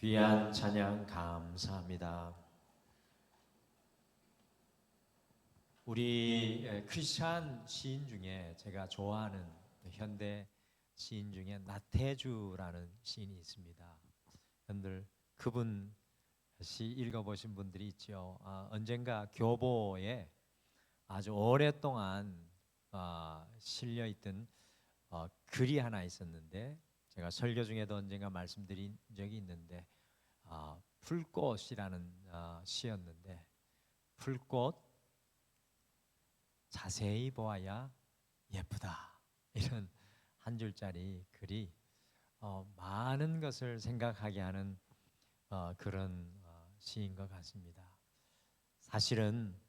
귀한 찬양 감사합니다. 우리 크리스찬 시인 중에 제가 좋아하는 현대 시인 중에 나태주라는 시인이 있습니다. 여러분들 그분 시 읽어보신 분들이 있죠. 언젠가 교보에 아주 오랫동안 실려있던 글이 하나 있었는데, 제가 설교 중에도 언젠가 말씀드린 적이 있는데, 풀꽃이라는 시였는데, 풀꽃 자세히 보아야 예쁘다, 이런 한 줄짜리 글이 많은 것을 생각하게 하는 그런 시인 것 같습니다. 사실은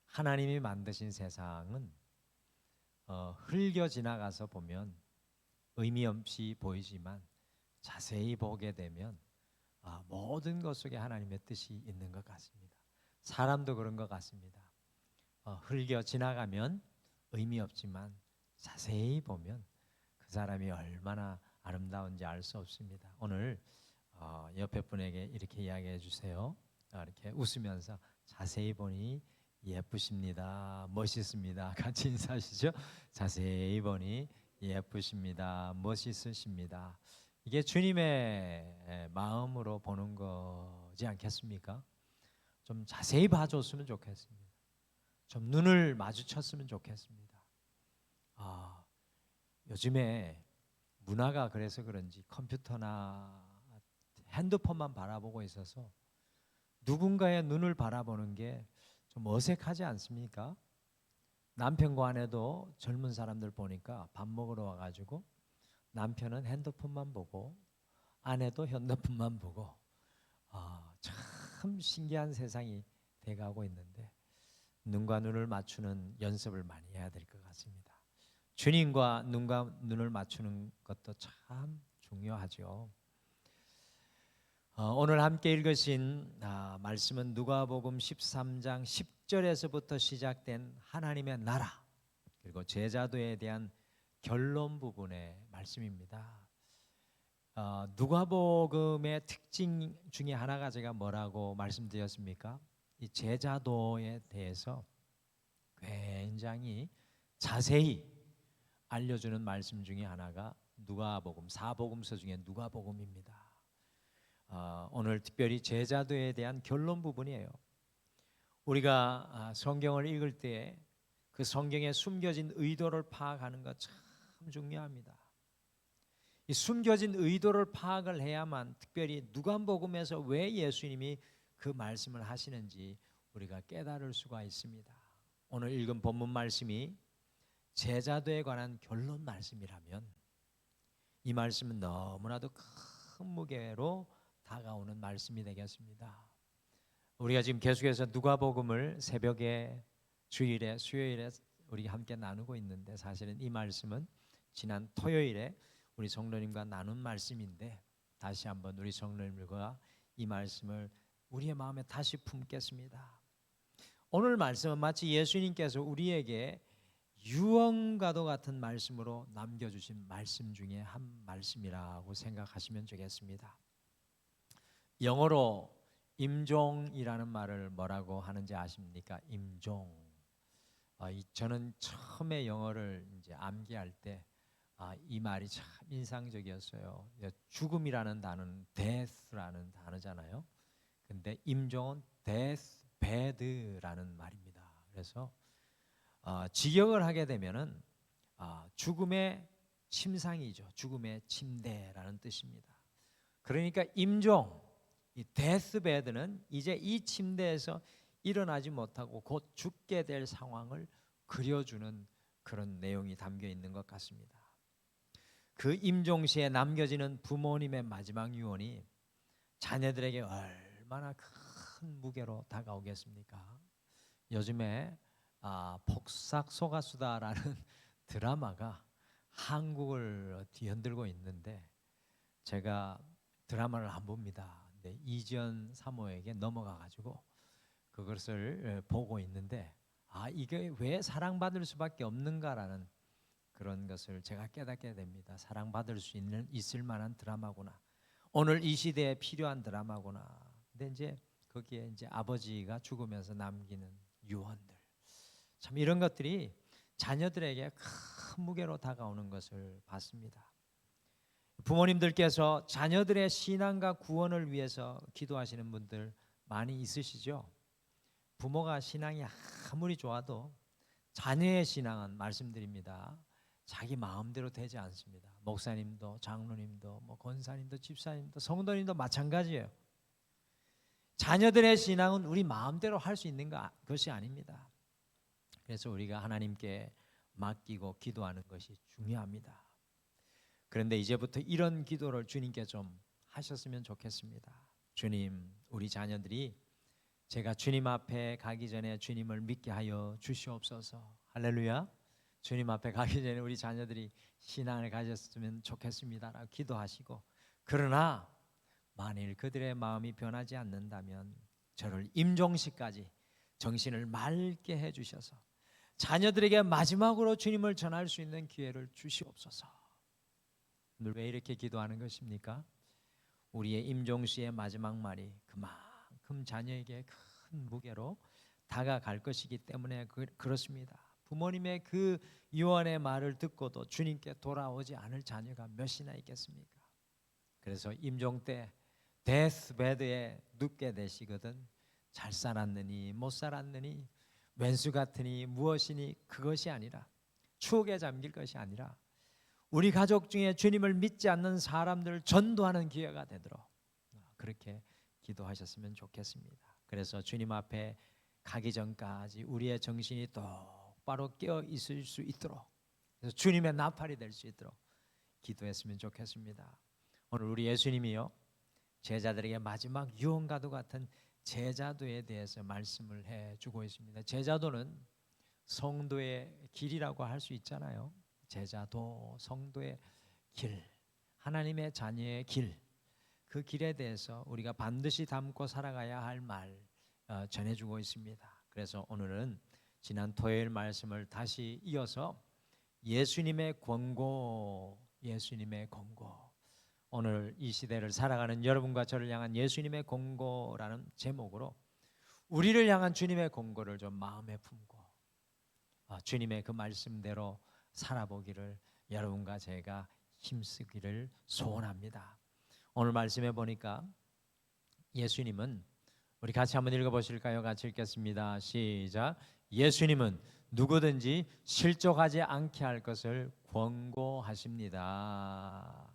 하나님이 만드신 세상은 흘겨 지나가서 보면 의미 없이 보이지만 자세히 보게 되면 모든 것 속에 하나님의 뜻이 있는 것 같습니다. 사람도 그런 것 같습니다. 흘겨 지나가면 의미 없지만 자세히 보면 그 사람이 얼마나 아름다운지 알 수 없습니다. 오늘 옆에 분에게 이렇게 이야기해 주세요. 이렇게 웃으면서 자세히 보니 예쁘십니다, 멋있습니다. 같이 인사하시죠. 자세히 보니 예쁘십니다, 멋있으십니다. 이게 주님의 마음으로 보는 거지 않겠습니까? 좀 자세히 봐줬으면 좋겠습니다. 좀 눈을 마주쳤으면 좋겠습니다. 요즘에 문화가 그래서 그런지 컴퓨터나 핸드폰만 바라보고 있어서 누군가의 눈을 바라보는 게 좀 어색하지 않습니까? 남편과 아내도 젊은 사람들 보니까 밥 먹으러 와가지고 남편은 핸드폰만 보고 아내도 핸드폰만 보고 참 신기한 세상이 돼가고 있는데, 눈과 눈을 맞추는 연습을 많이 해야 될 것 같습니다. 주님과 눈과 눈을 맞추는 것도 참 중요하죠. 오늘 함께 읽으신 말씀은 누가복음 13장 10절에서부터 시작된 하나님의 나라 그리고 제자도에 대한 결론 부분의 말씀입니다. 누가복음의 특징 중에 하나가 제가 뭐라고 말씀드렸습니까? 이 제자도에 대해서 굉장히 자세히 알려주는 말씀 중에 하나가 누가복음, 사복음서 중에 누가복음입니다. 오늘 특별히 제자도에 대한 결론 부분이에요. 우리가 성경을 읽을 때 그 성경에 숨겨진 의도를 파악하는 것 참 중요합니다. 이 숨겨진 의도를 파악을 해야만 특별히 누가복음에서 왜 예수님이 그 말씀을 하시는지 우리가 깨달을 수가 있습니다. 오늘 읽은 본문 말씀이 제자도에 관한 결론 말씀이라면 이 말씀은 너무나도 큰 무게로 다가오는 말씀이 되겠습니다. 우리가 지금 계속해서 누가복음을 새벽에, 주일에, 수요일에 우리 함께 나누고 있는데, 사실은 이 말씀은 지난 토요일에 우리 성도님과 나눈 말씀인데, 다시 한번 우리 성도님들과 이 말씀을 우리의 마음에 다시 품겠습니다. 오늘 말씀은 마치 예수님께서 우리에게 유언과도 같은 말씀으로 남겨주신 말씀 중에 한 말씀이라고 생각하시면 되겠습니다. 영어로 임종이라는 말을 뭐라고 하는지 아십니까? 임종. 저는 처음에 영어를 이제 암기할 때 이 말이 참 인상적이었어요. 죽음이라는 단어는 death라는 단어잖아요. 근데 임종은 deathbed라는 말입니다. 그래서 직역을 하게 되면은 죽음의 침상이죠. 죽음의 침대라는 뜻입니다. 그러니까 임종, 이 데스베드는 이제 이 침대에서 일어나지 못하고 곧 죽게 될 상황을 그려주는 그런 내용이 담겨 있는 것 같습니다. 그 임종시에 남겨지는 부모님의 마지막 유언이 자녀들에게 얼마나 큰 무게로 다가오겠습니까? 요즘에 폭삭소가수다라는 드라마가 한국을 뒤흔들고 있는데, 제가 드라마를 안 봅니다. 근데 이지연 사모에게 넘어가가지고 그것을 보고 있는데, 이게 왜 사랑받을 수밖에 없는가라는 그런 것을 제가 깨닫게 됩니다. 사랑받을 수 있을 만한 드라마구나. 오늘 이 시대에 필요한 드라마구나. 근데 이제 거기에 이제 아버지가 죽으면서 남기는 유언들, 참 이런 것들이 자녀들에게 큰 무게로 다가오는 것을 봤습니다. 부모님들께서 자녀들의 신앙과 구원을 위해서 기도하시는 분들 많이 있으시죠? 부모가 신앙이 아무리 좋아도 자녀의 신앙은 말씀드립니다, 자기 마음대로 되지 않습니다. 목사님도 장로님도 뭐 권사님도 집사님도 성도님도 마찬가지예요. 자녀들의 신앙은 우리 마음대로 할 수 있는 것이 아닙니다. 그래서 우리가 하나님께 맡기고 기도하는 것이 중요합니다. 그런데 이제부터 이런 기도를 주님께 좀 하셨으면 좋겠습니다. 주님, 우리 자녀들이 제가 주님 앞에 가기 전에 주님을 믿게 하여 주시옵소서. 할렐루야. 주님 앞에 가기 전에 우리 자녀들이 신앙을 가졌으면 좋겠습니다라고 기도하시고, 그러나 만일 그들의 마음이 변하지 않는다면 저를 임종시까지 정신을 맑게 해주셔서 자녀들에게 마지막으로 주님을 전할 수 있는 기회를 주시옵소서. 오늘 왜 이렇게 기도하는 것입니까? 우리의 임종시의 마지막 말이 그만큼 자녀에게 큰 무게로 다가갈 것이기 때문에 그렇습니다. 부모님의 그 유언의 말을 듣고도 주님께 돌아오지 않을 자녀가 몇이나 있겠습니까? 그래서 임종 때 데스베드에 눕게 되시거든 잘 살았느니 못 살았느니 왼수 같으니 무엇이니, 그것이 아니라, 추억에 잠길 것이 아니라 우리 가족 중에 주님을 믿지 않는 사람들을 전도하는 기회가 되도록 그렇게 기도하셨으면 좋겠습니다. 그래서 주님 앞에 가기 전까지 우리의 정신이 똑바로 깨어 있을 수 있도록, 그래서 주님의 나팔이 될 수 있도록 기도했으면 좋겠습니다. 오늘 우리 예수님이요, 제자들에게 마지막 유언과도 같은 제자도에 대해서 말씀을 해주고 있습니다. 제자도는 성도의 길이라고 할 수 있잖아요. 제자도, 성도의 길, 하나님의 자녀의 길, 그 길에 대해서 우리가 반드시 담고 살아가야 할 말 전해주고 있습니다. 그래서 오늘은 지난 토요일 말씀을 다시 이어서 예수님의 권고, 예수님의 권고, 오늘 이 시대를 살아가는 여러분과 저를 향한 예수님의 권고라는 제목으로 우리를 향한 주님의 권고를 좀 마음에 품고 주님의 그 말씀대로 살아보기를 여러분과 제가 힘쓰기를 소원합니다. 오늘 말씀해 보니까 예수님은, 우리 같이 한번 읽어보실까요? 같이 읽겠습니다. 시작. 예수님은 누구든지 실족하지 않게 할 것을 권고하십니다.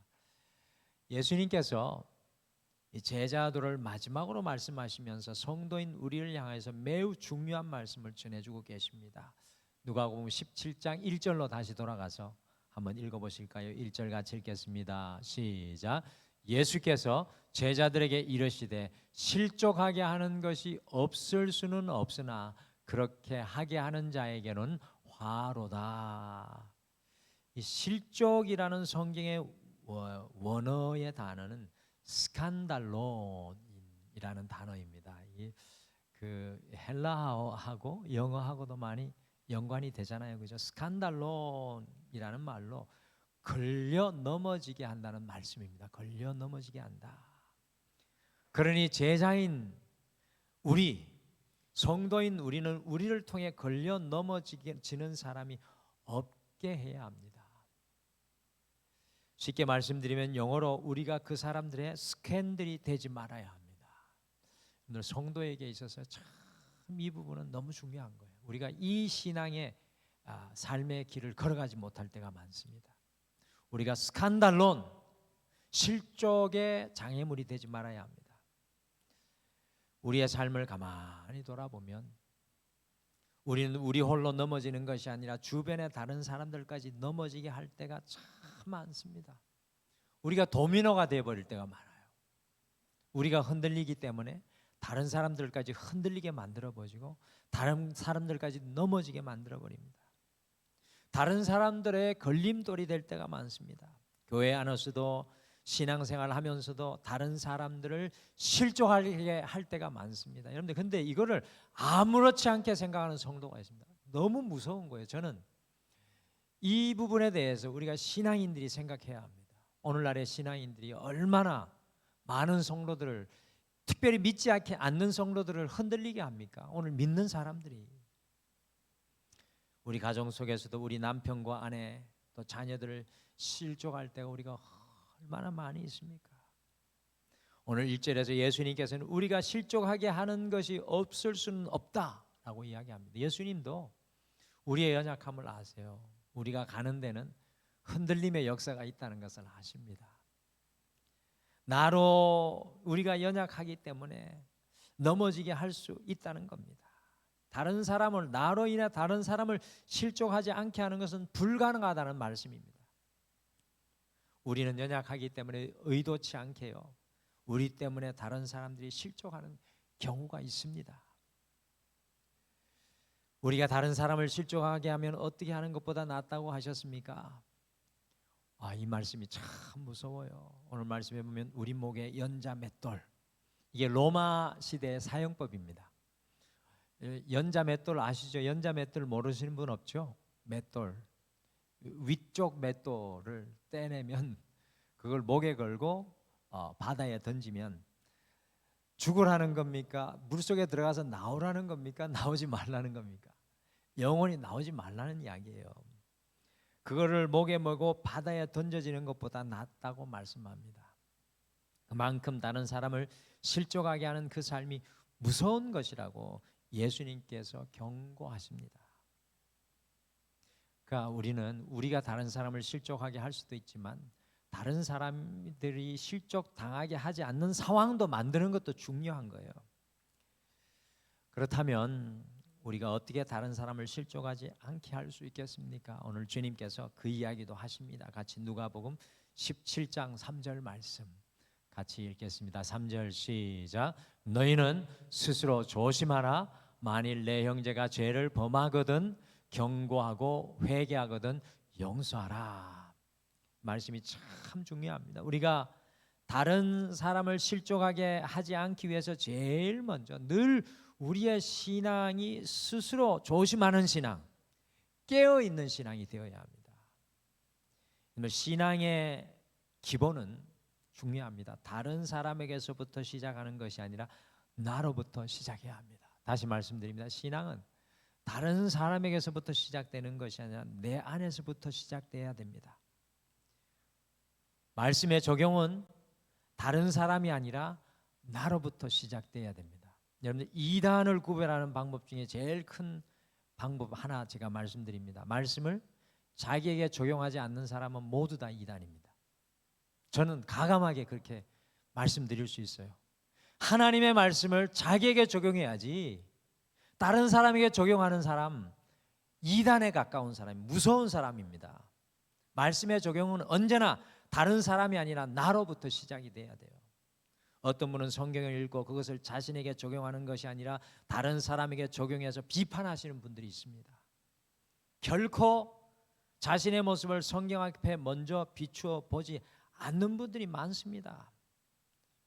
예수님께서 제자도를 마지막으로 말씀하시면서 성도인 우리를 향해서 매우 중요한 말씀을 전해주고 계십니다. 누가복음 17장 1절로 다시 돌아가서 한번 읽어보실까요? 1절 같이 읽겠습니다. 시작. 예수께서 제자들에게 이르시되 실족하게 하는 것이 없을 수는 없으나 그렇게 하게 하는 자에게는 화로다. 이 실족이라는 성경의 원어의 단어는 스칸달론이라는 단어입니다. 그 헬라어하고 영어하고도 많이 연관이 되잖아요, 그죠? 스칸달론이라는 말로 걸려 넘어지게 한다는 말씀입니다. 걸려 넘어지게 한다. 그러니 제자인 우리, 성도인 우리는 우리를 통해 걸려 넘어지는 사람이 없게 해야 합니다. 쉽게 말씀드리면 영어로 우리가 그 사람들의 스캔들이 되지 말아야 합니다. 오늘 성도에게 있어서 참 이 부분은 너무 중요한 거예요. 우리가 이 신앙의 삶의 길을 걸어가지 못할 때가 많습니다. 우리가 스칸달론, 실족의 장애물이 되지 말아야 합니다. 우리의 삶을 가만히 돌아보면 우리는 우리 홀로 넘어지는 것이 아니라 주변의 다른 사람들까지 넘어지게 할 때가 참 많습니다. 우리가 도미노가 되어버릴 때가 많아요. 우리가 흔들리기 때문에 다른 사람들까지 흔들리게 만들어버리고 다른 사람들까지 넘어지게 만들어버립니다. 다른 사람들의 걸림돌이 될 때가 많습니다. 교회 안에서도 신앙생활 하면서도 다른 사람들을 실족하게 할 때가 많습니다. 여러분들, 근데 이거를 아무렇지 않게 생각하는 성도가 있습니다. 너무 무서운 거예요. 저는 이 부분에 대해서 우리가 신앙인들이 생각해야 합니다. 오늘날의 신앙인들이 얼마나 많은 성도들을, 특별히 믿지 않는 성도들을 흔들리게 합니까? 오늘 믿는 사람들이. 우리 가정 속에서도 우리 남편과 아내 또 자녀들을 실족할 때가 우리가 얼마나 많이 있습니까? 오늘 1절에서 예수님께서는 우리가 실족하게 하는 것이 없을 수는 없다라고 이야기합니다. 예수님도 우리의 연약함을 아세요. 우리가 가는 데는 흔들림의 역사가 있다는 것을 아십니다. 나로 우리가 연약하기 때문에 넘어지게 할 수 있다는 겁니다. 다른 사람을, 나로 인해 다른 사람을 실족하지 않게 하는 것은 불가능하다는 말씀입니다. 우리는 연약하기 때문에 의도치 않게요, 우리 때문에 다른 사람들이 실족하는 경우가 있습니다. 우리가 다른 사람을 실족하게 하면 어떻게 하는 것보다 낫다고 하셨습니까? 이 말씀이 참 무서워요. 오늘 말씀에 보면 우리 목에 연자 맷돌, 이게 로마 시대의 사용법입니다. 연자 맷돌 아시죠? 연자 맷돌 모르시는 분 없죠? 맷돌, 위쪽 맷돌을 떼내면 그걸 목에 걸고 바다에 던지면 죽으라는 겁니까? 물속에 들어가서 나오라는 겁니까? 나오지 말라는 겁니까? 영원히 나오지 말라는 이야기예요. 그거를 목에 메고 바다에 던져지는 것보다 낫다고 말씀합니다. 그만큼 다른 사람을 실족하게 하는 그 삶이 무서운 것이라고 예수님께서 경고하십니다. 그러니까 우리가 다른 사람을 실족하게 할 수도 있지만 다른 사람들이 실족당하게 하지 않는 상황도 만드는 것도 중요한 거예요. 그렇다면 우리가 어떻게 다른 사람을 실족하지 않게 할 수 있겠습니까? 오늘 주님께서 그 이야기도 하십니다. 같이 누가복음 17장 3절 말씀 같이 읽겠습니다. 3절 시작. 너희는 스스로 조심하라. 만일 내 형제가 죄를 범하거든 경고하고 회개하거든 용서하라. 말씀이 참 중요합니다. 우리가 다른 사람을 실족하게 하지 않기 위해서 제일 먼저 늘 우리의 신앙이 스스로 조심하는 신앙, 깨어있는 신앙이 되어야 합니다. 신앙의 기본은 중요합니다. 다른 사람에게서부터 시작하는 것이 아니라 나로부터 시작해야 합니다. 다시 말씀드립니다. 신앙은 다른 사람에게서부터 시작되는 것이 아니라 내 안에서부터 시작돼야 됩니다. 말씀의 적용은 다른 사람이 아니라 나로부터 시작돼야 됩니다. 여러분들 이단을 구별하는 방법 중에 제일 큰 방법 하나 제가 말씀드립니다. 말씀을 자기에게 적용하지 않는 사람은 모두 다 이단입니다. 저는 가감하게 그렇게 말씀드릴 수 있어요. 하나님의 말씀을 자기에게 적용해야지 다른 사람에게 적용하는 사람, 이단에 가까운 사람, 무서운 사람입니다. 말씀의 적용은 언제나 다른 사람이 아니라 나로부터 시작이 돼야 돼요. 어떤 분은 성경을 읽고 그것을 자신에게 적용하는 것이 아니라 다른 사람에게 적용해서 비판하시는 분들이 있습니다. 결코 자신의 모습을 성경 앞에 먼저 비추어 보지 않는 분들이 많습니다.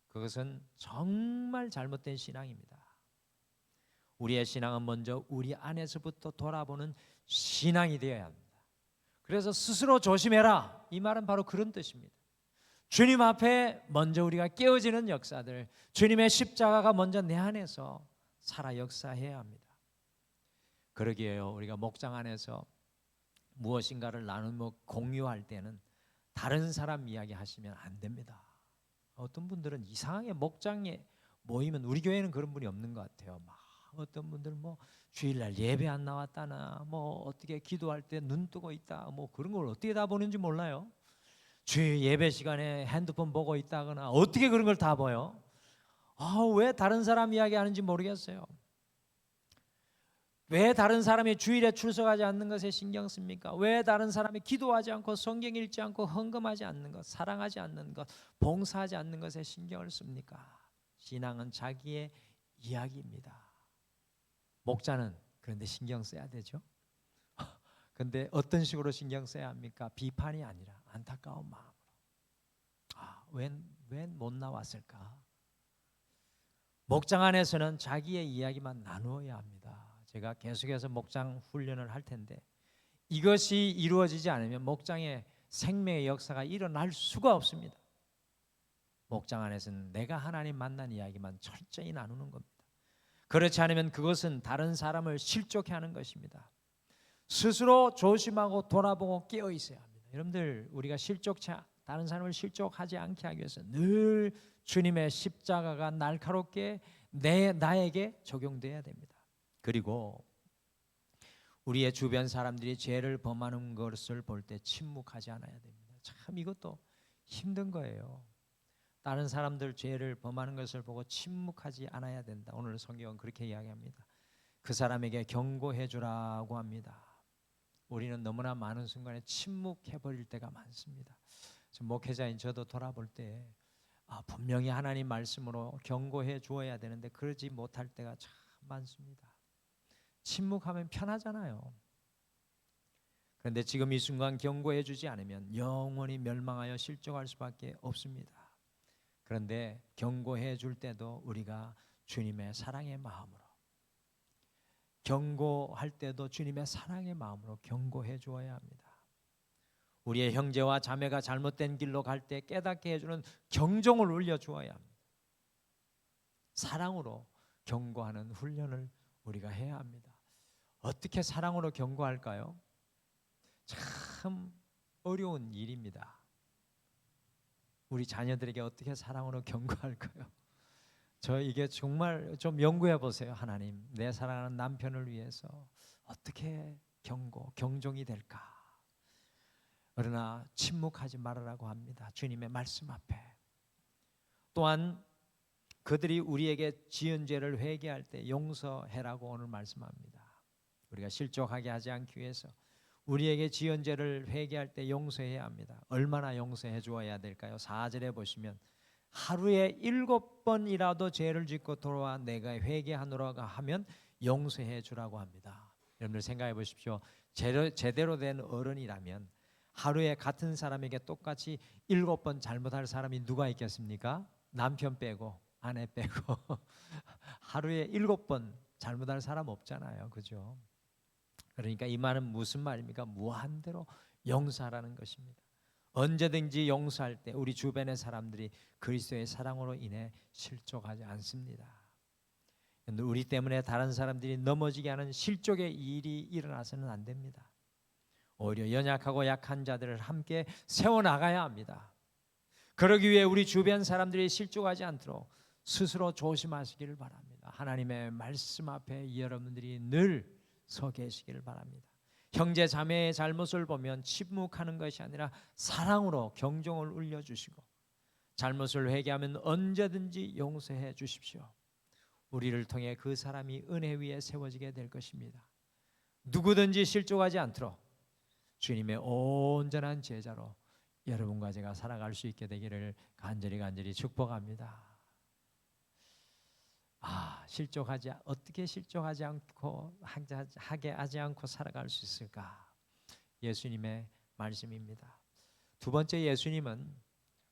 그것은 정말 잘못된 신앙입니다. 우리의 신앙은 먼저 우리 안에서부터 돌아보는 신앙이 되어야 합니다. 그래서 스스로 조심해라, 이 말은 바로 그런 뜻입니다. 주님 앞에 먼저 우리가 깨어지는 역사들, 주님의 십자가가 먼저 내 안에서 살아 역사해야 합니다. 그러기에요, 우리가 목장 안에서 무엇인가를 나누며 공유할 때는 다른 사람 이야기 하시면 안 됩니다. 어떤 분들은 이상하게 목장에 모이면, 우리 교회는 그런 분이 없는 것 같아요. 막 어떤 분들 주일날 예배 안 나왔다나 어떻게 기도할 때 눈 뜨고 있다, 그런 걸 어떻게 다 보는지 몰라요. 주일 예배 시간에 핸드폰 보고 있다거나 어떻게 그런 걸 다 보여? 왜 다른 사람 이야기하는지 모르겠어요. 왜 다른 사람이 주일에 출석하지 않는 것에 신경 씁니까? 왜 다른 사람이 기도하지 않고 성경 읽지 않고 헌금하지 않는 것, 사랑하지 않는 것, 봉사하지 않는 것에 신경을 씁니까? 신앙은 자기의 이야기입니다. 목자는 그런데 신경 써야 되죠. 그런데 어떤 식으로 신경 써야 합니까? 비판이 아니라 안타까운 마음으로. 웬 못 나왔을까? 목장 안에서는 자기의 이야기만 나누어야 합니다. 제가 계속해서 목장 훈련을 할 텐데 이것이 이루어지지 않으면 목장의 생명의 역사가 일어날 수가 없습니다. 목장 안에서는 내가 하나님 만난 이야기만 철저히 나누는 겁니다. 그렇지 않으면 그것은 다른 사람을 실족해 하는 것입니다. 스스로 조심하고 돌아보고 깨어 있어야 합니다. 여러분들, 우리가 다른 사람을 실족하지 않게 하기 위해서 늘 주님의 십자가가 날카롭게 나에게 적용돼야 됩니다. 그리고 우리의 주변 사람들이 죄를 범하는 것을 볼 때 침묵하지 않아야 됩니다. 참 이것도 힘든 거예요. 다른 사람들 죄를 범하는 것을 보고 침묵하지 않아야 된다. 오늘 성경은 그렇게 이야기합니다. 그 사람에게 경고해 주라고 합니다. 우리는 너무나 많은 순간에 침묵해 버릴 때가 많습니다. 목회자인 저도 돌아볼 때 분명히 하나님 말씀으로 경고해 주어야 되는데 그러지 못할 때가 참 많습니다. 침묵하면 편하잖아요. 그런데 지금 이 순간 경고해 주지 않으면 영원히 멸망하여 실족할 수밖에 없습니다. 그런데 경고해 줄 때도 우리가 주님의 사랑의 마음으로, 경고할 때도 주님의 사랑의 마음으로 경고해 주어야 합니다. 우리의 형제와 자매가 잘못된 길로 갈 때 깨닫게 해주는 경종을 울려 주어야 합니다. 사랑으로 경고하는 훈련을 우리가 해야 합니다. 어떻게 사랑으로 경고할까요? 참 어려운 일입니다. 우리 자녀들에게 어떻게 사랑으로 경고할까요? 저 이게 정말 좀 연구해 보세요. 하나님, 내 사랑하는 남편을 위해서 어떻게 경종이 될까? 그러나 침묵하지 말으라고 합니다. 주님의 말씀 앞에. 또한 그들이 우리에게 지은 죄를 회개할 때 용서해라고 오늘 말씀합니다. 우리가 실족하게 하지 않기 위해서 우리에게 지은 죄를 회개할 때 용서해야 합니다. 얼마나 용서해 주어야 될까요? 4절에 보시면 하루에 7번이라도 죄를 짓고 돌아와 내가 회개하노라 하면 용서해 주라고 합니다. 여러분들 생각해 보십시오. 제대로 된 어른이라면 하루에 같은 사람에게 똑같이 7번 잘못할 사람이 누가 있겠습니까? 남편 빼고 아내 빼고 하루에 7번 잘못할 사람 없잖아요. 그죠? 그러니까 이 말은 무슨 말입니까? 무한대로 용서하라는 것입니다. 언제든지 용서할 때 우리 주변의 사람들이 그리스도의 사랑으로 인해 실족하지 않습니다. 우리 때문에 다른 사람들이 넘어지게 하는 실족의 일이 일어나서는 안 됩니다. 오히려 연약하고 약한 자들을 함께 세워나가야 합니다. 그러기 위해 우리 주변 사람들이 실족하지 않도록 스스로 조심하시기를 바랍니다. 하나님의 말씀 앞에 여러분들이 늘 서 계시기를 바랍니다. 형제 자매의 잘못을 보면 침묵하는 것이 아니라 사랑으로 경종을 울려주시고 잘못을 회개하면 언제든지 용서해 주십시오. 우리를 통해 그 사람이 은혜 위에 세워지게 될 것입니다. 누구든지 실족하지 않도록 주님의 온전한 제자로 여러분과 제가 살아갈 수 있게 되기를 간절히 축복합니다. 어떻게 실족하지 않고 하게 하지 않고 살아갈 수 있을까? 예수님의 말씀입니다. 두 번째, 예수님은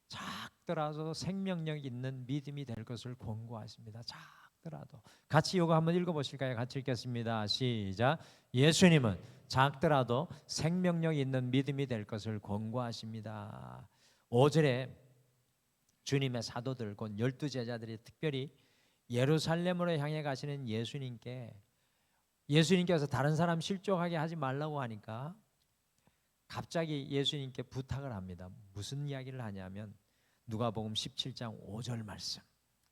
작더라도 생명력 있는 믿음이 될 것을 권고하십니다. 작더라도. 같이 이거 한번 읽어보실까요? 같이 읽겠습니다. 시작. 예수님은 작더라도 생명력 있는 믿음이 될 것을 권고하십니다. 5절에 주님의 사도들 곧 12제자들이 특별히 예루살렘으로 향해 가시는 예수님께서 다른 사람 실족하게 하지 말라고 하니까 갑자기 예수님께 부탁을 합니다. 무슨 이야기를 하냐면 누가복음 17장 5절 말씀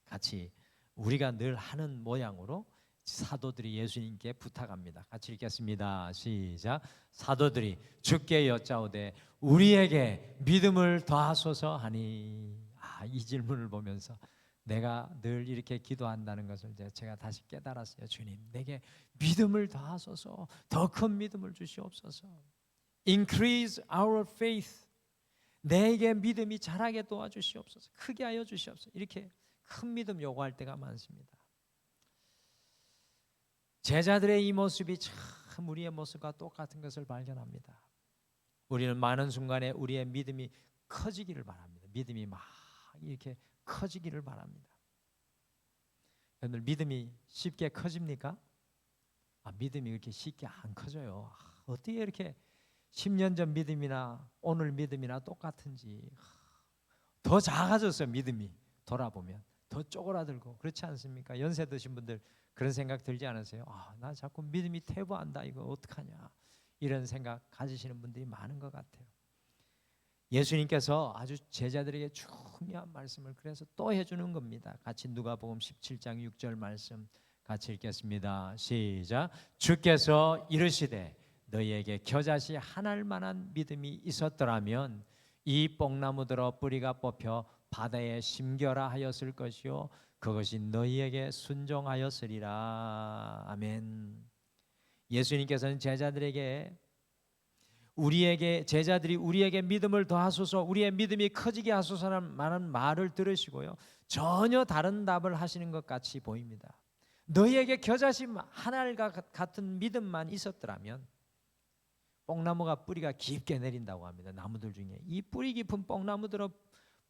같이 우리가 늘 하는 모양으로 사도들이 예수님께 부탁합니다. 같이 읽겠습니다. 시작. 사도들이 주께 여짜오되 우리에게 믿음을 더하소서 하니. 이 질문을 보면서 내가 늘 이렇게 기도한다는 것을 제가 다시 깨달았어요. 주님, 내게 믿음을 더하소서. 더 큰 믿음을 주시옵소서. Increase our faith. 내게 믿음이 자라게 도와주시옵소서. 크게 하여 주시옵소서. 이렇게 큰 믿음 요구할 때가 많습니다. 제자들의 이 모습이 참 우리의 모습과 똑같은 것을 발견합니다. 우리는 많은 순간에 우리의 믿음이 커지기를 바랍니다. 믿음이 막 이렇게 커지기를 바랍니다. 여러분들 믿음이 쉽게 커집니까? 믿음이 그렇게 쉽게 안 커져요. 어떻게 이렇게 10년 전 믿음이나 오늘 믿음이나 똑같은지 더 작아졌어요. 믿음이 돌아보면 더 쪼그라들고, 그렇지 않습니까? 연세 드신 분들 그런 생각 들지 않으세요? 나 자꾸 믿음이 퇴보한다, 이거 어떡하냐, 이런 생각 가지시는 분들이 많은 것 같아요. 예수님께서 아주 제자들에게 중요한 말씀을 그래서 또 해주는 겁니다. 같이 누가복음 17장 6절 말씀 같이 읽겠습니다. 시작. 주께서 이르시되 너희에게 겨자씨 하나일 만한 믿음이 있었더라면 이 뽕나무들어 뿌리가 뽑혀 바다에 심겨라 하였을 것이요 그것이 너희에게 순종하였으리라. 아멘. 예수님께서는 제자들이 우리에게 믿음을 더하소서, 우리의 믿음이 커지게 하소서라는 말을 들으시고요, 전혀 다른 답을 하시는 것 같이 보입니다. 너희에게 겨자씨 하나일과 같은 믿음만 있었더라면, 뽕나무가 뿌리가 깊게 내린다고 합니다. 나무들 중에 이 뿌리 깊은 뽕나무들은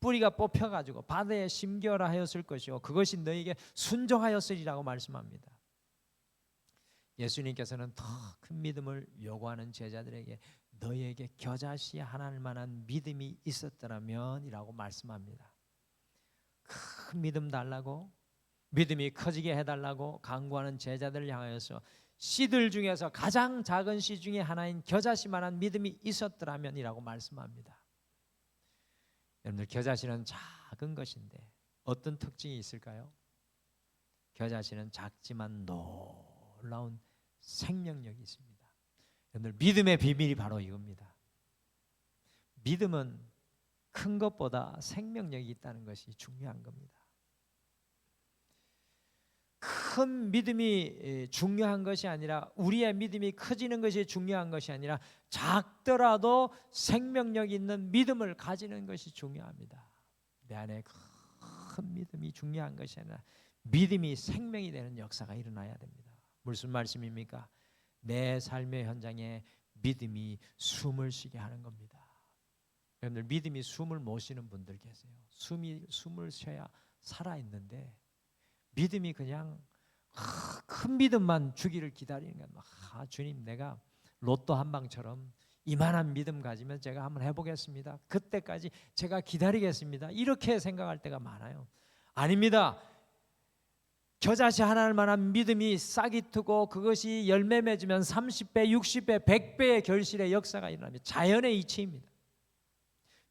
뿌리가 뽑혀가지고 바다에 심겨라 하였을 것이요 그것이 너희에게 순종하였으리라고 말씀합니다. 예수님께서는 더 큰 믿음을 요구하는 제자들에게 너희에게 겨자씨 하나일 만한 믿음이 있었더라면 이라고 말씀합니다. 큰 믿음 달라고, 믿음이 커지게 해달라고 간구하는 제자들을 향하여서 씨들 중에서 가장 작은 씨 중에 하나인 겨자씨만한 믿음이 있었더라면 이라고 말씀합니다. 여러분들, 겨자씨는 작은 것인데 어떤 특징이 있을까요? 겨자씨는 작지만 놀라운 생명력이 있습니다. 여러분들, 믿음의 비밀이 바로 이겁니다. 믿음은 큰 것보다 생명력이 있다는 것이 중요한 겁니다. 큰 믿음이 중요한 것이 아니라, 우리의 믿음이 커지는 것이 중요한 것이 아니라, 작더라도 생명력 있는 믿음을 가지는 것이 중요합니다. 내 안에 큰 믿음이 중요한 것이 아니라 믿음이 생명이 되는 역사가 일어나야 됩니다. 무슨 말씀입니까? 내 삶의 현장에 믿음이 숨을 쉬게 하는 겁니다. 여러분들, 믿음이 숨을 못 쉬는 분들 계세요. 숨을 쉬어야 살아있는데 믿음이 그냥 큰 믿음만 주기를 기다리는 거예요. 주님, 내가 로또 한 방처럼 이만한 믿음 가지면 제가 한번 해보겠습니다. 그때까지 제가 기다리겠습니다. 이렇게 생각할 때가 많아요. 아닙니다. 겨자씨 하나일 만한 믿음이 싹이 트고 그것이 열매 맺으면 30배, 60배, 100배의 결실의 역사가 일어납니다. 자연의 이치입니다.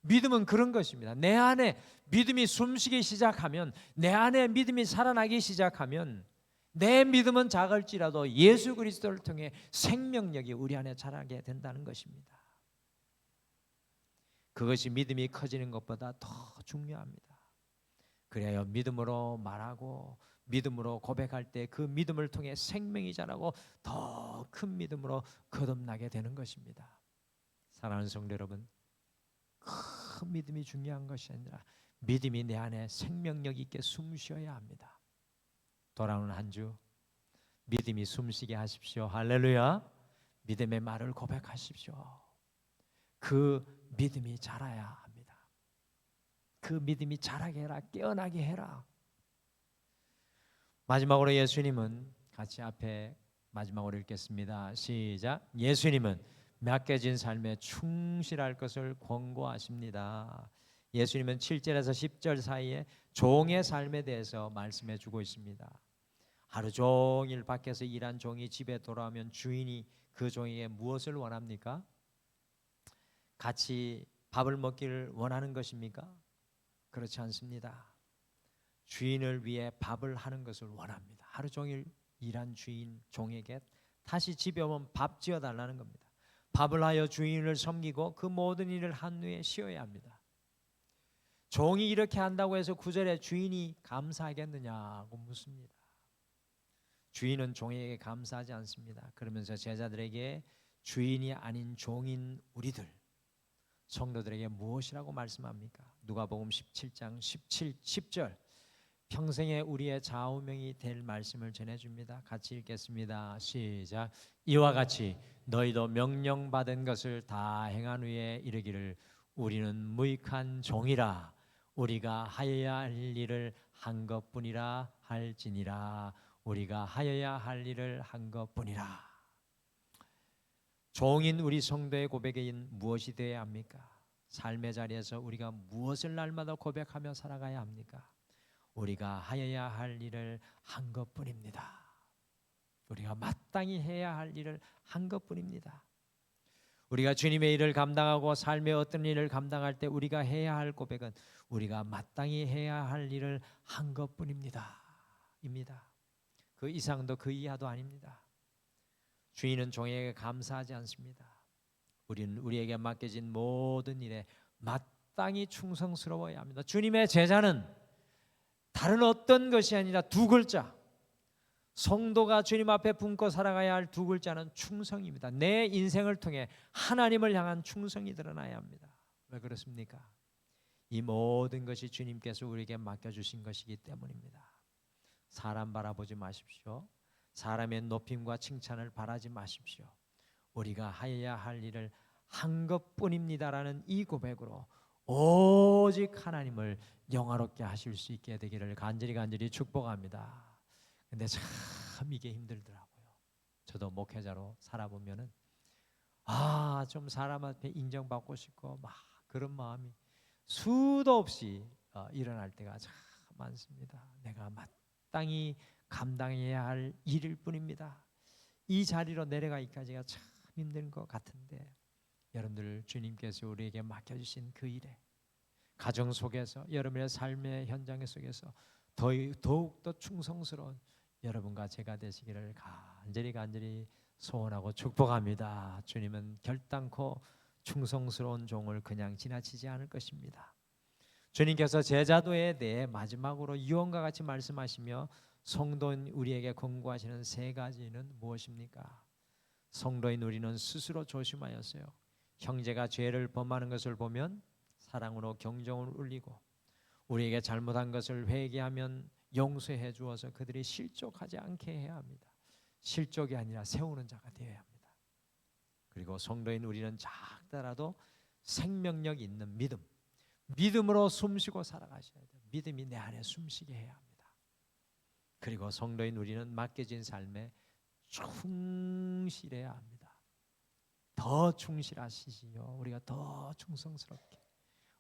믿음은 그런 것입니다. 내 안에 믿음이 숨쉬기 시작하면, 내 안에 믿음이 살아나기 시작하면, 내 믿음은 작을지라도 예수 그리스도를 통해 생명력이 우리 안에 자라게 된다는 것입니다. 그것이 믿음이 커지는 것보다 더 중요합니다. 그래야 믿음으로 말하고 믿음으로 고백할 때 그 믿음을 통해 생명이 자라고 더 큰 믿음으로 거듭나게 되는 것입니다. 사랑하는 성도 여러분, 큰 믿음이 중요한 것이 아니라 믿음이 내 안에 생명력 있게 숨쉬어야 합니다. 돌아오는 한 주 믿음이 숨쉬게 하십시오. 할렐루야. 믿음의 말을 고백하십시오. 그 믿음이 자라야 합니다. 그 믿음이 자라게 해라. 깨어나게 해라. 마지막으로 예수님은, 같이 앞에 마지막으로 읽겠습니다. 시작. 예수님은 맡겨진 삶에 충실할 것을 권고하십니다. 예수님은 7절에서 10절 사이에 종의 삶에 대해서 말씀해 주고 있습니다. 하루 종일 밖에서 일한 종이 집에 돌아오면 주인이 그 종에게 무엇을 원합니까? 같이 밥을 먹기를 원하는 것입니까? 그렇지 않습니다. 주인을 위해 밥을 하는 것을 원합니다. 하루 종일 일한 주인 종에게 다시 집에 오면 밥 지어달라는 겁니다. 밥을 하여 주인을 섬기고 그 모든 일을 한 후에 쉬어야 합니다. 종이 이렇게 한다고 해서 9절에 주인이 감사하겠느냐고 묻습니다. 주인은 종에게 감사하지 않습니다. 그러면서 제자들에게 주인이 아닌 종인 우리들, 성도들에게 무엇이라고 말씀합니까? 누가복음 17장 10절, 평생에 우리의 좌우명이 될 말씀을 전해줍니다. 같이 읽겠습니다. 시작. 이와 같이 너희도 명령받은 것을 다 행한 후에 이르기를 우리는 무익한 종이라 우리가 하여야 할 일을 한 것뿐이라 할지니라. 우리가 하여야 할 일을 한 것뿐이라. 종인 우리 성도의 고백인 무엇이 되어야 합니까? 삶의 자리에서 우리가 무엇을 날마다 고백하며 살아가야 합니까? 우리가 하여야 할 일을 한 것뿐입니다. 우리가 마땅히 해야 할 일을 한 것뿐입니다. 우리가 주님의 일을 감당하고 삶의 어떤 일을 감당할 때 우리가 해야 할 고백은 우리가 마땅히 해야 할 일을 한 것뿐입니다. 그 이상도 그 이하도 아닙니다. 주인은 종에게 감사하지 않습니다. 우리는 우리에게 맡겨진 모든 일에 마땅히 충성스러워야 합니다. 주님의 제자는 다른 어떤 것이 아니라 두 글자, 성도가 주님 앞에 품고 살아가야 할 두 글자는 충성입니다. 내 인생을 통해 하나님을 향한 충성이 드러나야 합니다. 왜 그렇습니까? 이 모든 것이 주님께서 우리에게 맡겨주신 것이기 때문입니다. 사람 바라보지 마십시오. 사람의 높임과 칭찬을 바라지 마십시오. 우리가 하여야 할 일을 한 것뿐입니다라는 이 고백으로 오직 하나님을 영화롭게 하실 수 있게 되기를 간절히 축복합니다. 근데 참 이게 힘들더라고요. 저도 목회자로 살아보면은 좀 사람 앞에 인정받고 싶고 막 그런 마음이 수도 없이 일어날 때가 참 많습니다. 내가 마땅히 감당해야 할 일일 뿐입니다. 이 자리로 내려가기까지가 참 힘든 것 같은데, 여러분들 주님께서 우리에게 맡겨주신 그 일에 가정 속에서, 여러분의 삶의 현장 속에서 더욱더 충성스러운 여러분과 제가 되시기를 간절히 소원하고 축복합니다. 주님은 결단코 충성스러운 종을 그냥 지나치지 않을 것입니다. 주님께서 제자도에 대해 마지막으로 유언과 같이 말씀하시며 성도인 우리에게 권고하시는 세 가지는 무엇입니까? 성도인 우리는 스스로 조심하였어요. 형제가 죄를 범하는 것을 보면 사랑으로 경종을 울리고, 우리에게 잘못한 것을 회개하면 용서해 주어서 그들이 실족하지 않게 해야 합니다. 실족이 아니라 세우는 자가 되어야 합니다. 그리고 성도인 우리는 작더라도 생명력 있는 믿음으로 숨쉬고 살아가셔야 돼요. 믿음이 내 안에 숨쉬게 해야 합니다. 그리고 성도인 우리는 맡겨진 삶에 충실해야 합니다. 더 충실하시지요. 우리가 더 충성스럽게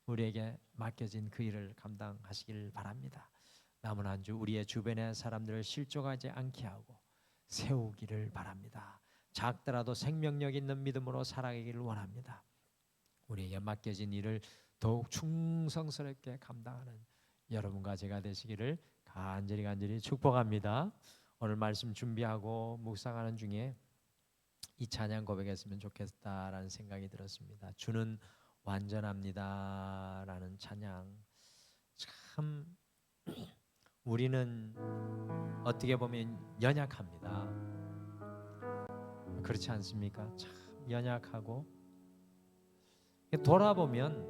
우리에게 맡겨진 그 일을 감당하시길 바랍니다. 남은 한 주 우리의 주변의 사람들을 실족하지 않게 하고 세우기를 바랍니다. 작더라도 생명력 있는 믿음으로 살아가기를 원합니다. 우리에게 맡겨진 일을 더욱 충성스럽게 감당하는 여러분과 제가 되시기를 간절히 축복합니다. 오늘 말씀 준비하고 묵상하는 중에 이 찬양 고백했으면 좋겠다라는 생각이 들었습니다. 주는 완전합니다라는 찬양. 참 우리는 어떻게 보면 연약합니다. 그렇지 않습니까? 참 연약하고, 돌아보면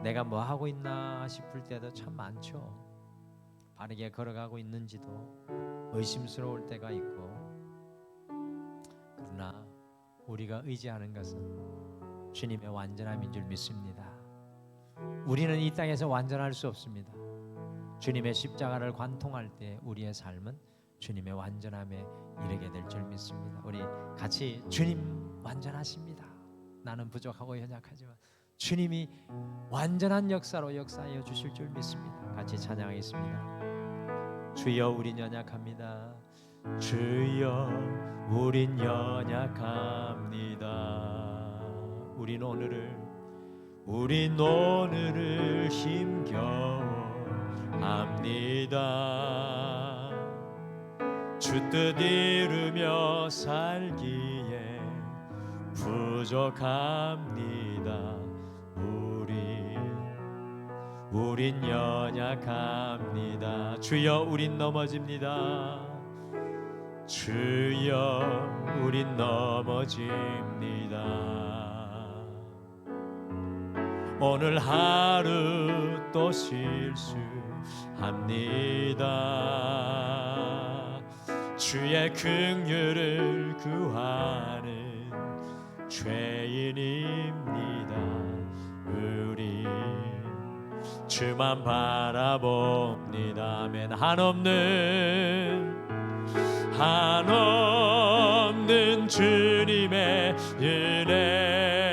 내가 뭐 하고 있나 싶을 때도 참 많죠. 바르게 걸어가고 있는지도 의심스러울 때가 있고, 그러나 우리가 의지하는 것은 주님의 완전함인 줄 믿습니다. 우리는 이 땅에서 완전할 수 없습니다. 주님의 십자가를 관통할 때 우리의 삶은 주님의 완전함에 이르게 될 줄 믿습니다. 우리 같이 주님 완전하십니다. 나는 부족하고 연약하지만 주님이 완전한 역사로 역사하여 주실 줄 믿습니다. 같이 찬양하겠습니다. 주여 우린 연약합니다. 주여 우린 연약합니다. 우린 오늘을 힘겨워합니다. 주 뜻 이루며 살기에 부족합니다. 우린 연약합니다. 주여 우린 넘어집니다. 주여 우린 넘어집니다. 오늘 하루 또 실수합니다. 주의 긍휼을 구하는 죄인입니다. 우리 주만 바라봅니다. 아멘. 한없는 주님의 은혜,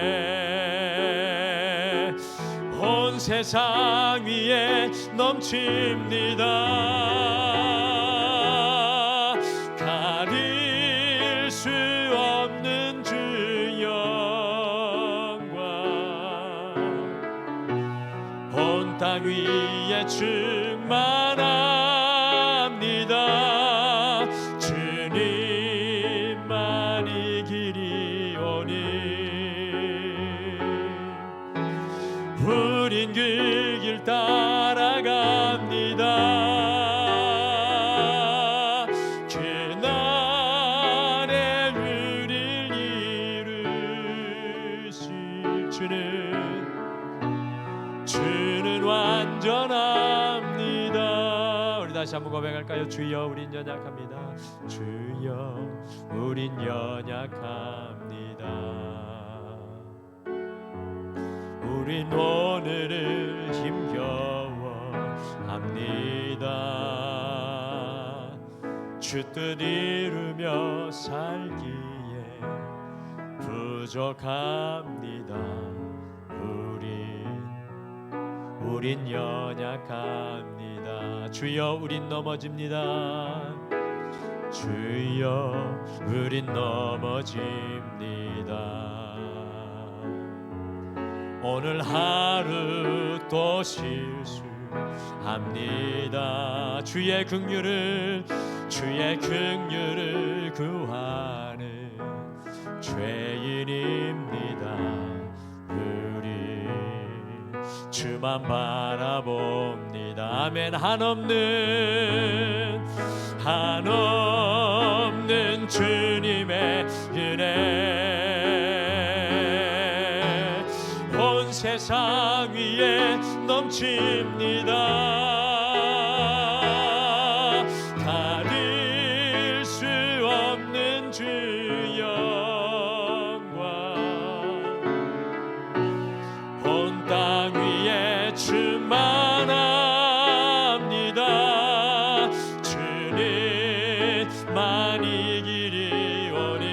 세상 위에 넘칩니다. 가릴 수 없는 주 영광 온 땅 위에 충만합니다. 주님만이 길이오니 우린 그 길 따라갑니다. 그날에 우릴 이루실 주는 완전합니다. 우리 다시 한번 고백할까요? 주여 우린 연약합니다. 주여 우린 연약합니다. 우린 오늘을 힘겨워합니다. 주 뜻 이루며 살기에 부족합니다. 우린 연약합니다. 주여 우린 넘어집니다. 주여 우린 넘어집니다. 오늘 하루 또 실수합니다. 주의 긍휼을 구하는 죄인입니다. 우리 주만 바라봅니다. 아멘. 한없는 주님의 은혜 온 세상 위에 넘칩니다. 가릴 수 없는 주 영광 온 땅 위에 충만합니다. 주님만이 길이오니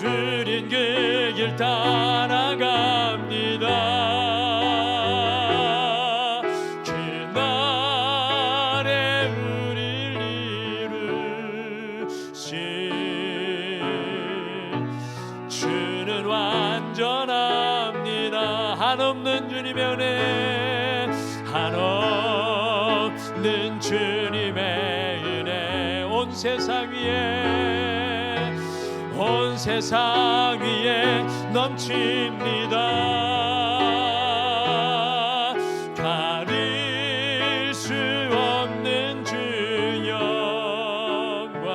우린 그 길 따라갑니다. 그날에 우릴 이루실 주는 완전합니다. 한없는 주님의 은혜 한없는 주님의 은혜 온 세상 위에 넘칩니다. 가릴 수 없는 주 영광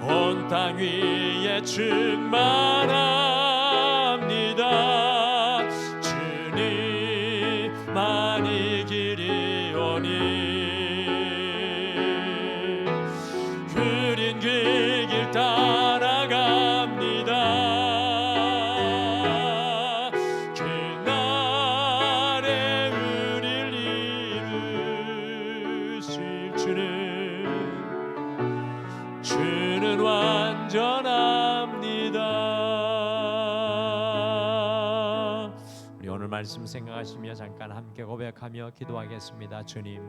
온 땅 위에 충만합니다. 주님만이 길이오니 우린 그 길 따라갑니다. 그날에 우릴 이루실 주는 완전합니다. 우리 오늘 말씀 생각하시며 잠깐 함께 고백하며 기도하겠습니다. 주님,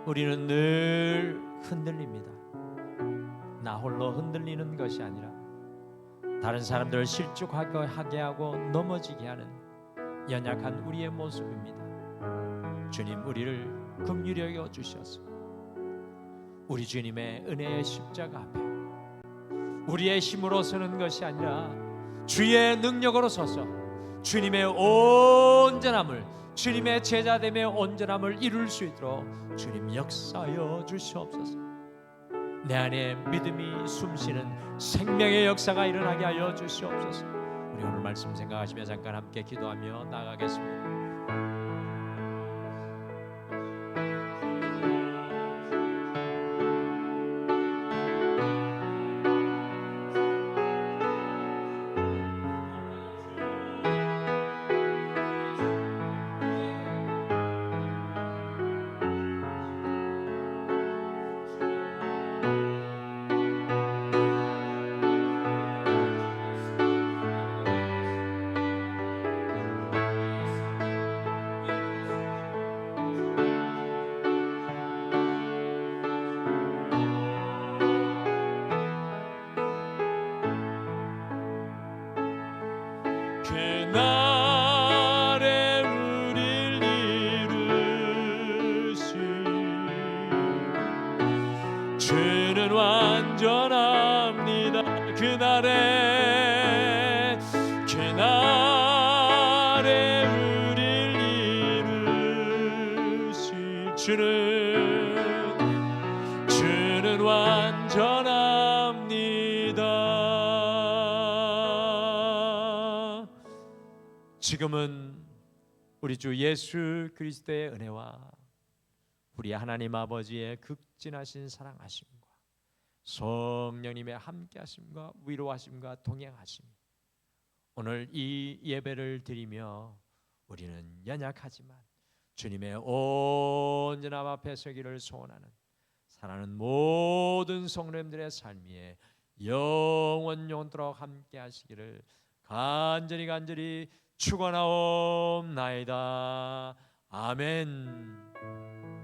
우리는 늘 흔들립니다. 나 홀로 흔들리는 것이 아니라 다른 사람들을 실족하게 하고 넘어지게 하는 연약한 우리의 모습입니다. 주님, 우리를 긍휼히 여겨 주셔서 우리 주님의 은혜의 십자가 앞에 우리의 힘으로 서는 것이 아니라 주의 능력으로 서서 주님의 온전함을, 주님의 제자됨의 온전함을 이룰 수 있도록 주님 역사하여 주시옵소서. 내 안에 믿음이 숨쉬는 생명의 역사가 일어나게 하여 주시옵소서. 우리 오늘 말씀 생각하시며 잠깐 함께 기도하며 나가겠습니다. 그날에 우릴 이루시 주는 완전합니다. 그날에 우릴 이루시 주는 완전합니다. 지금은 우리 주 예수 그리스도의 은혜와 우리 하나님 아버지의 극진하신 사랑하심과 성령님의 함께하심과 위로하심과 동행하심이 오늘 이 예배를 드리며 우리는 연약하지만 주님의 온전함 앞에 서기를 소원하는 사랑하는 모든 성도님들의 삶 위에 영원토록 함께 하시기를 간절히 축원하옵나이다. 아멘.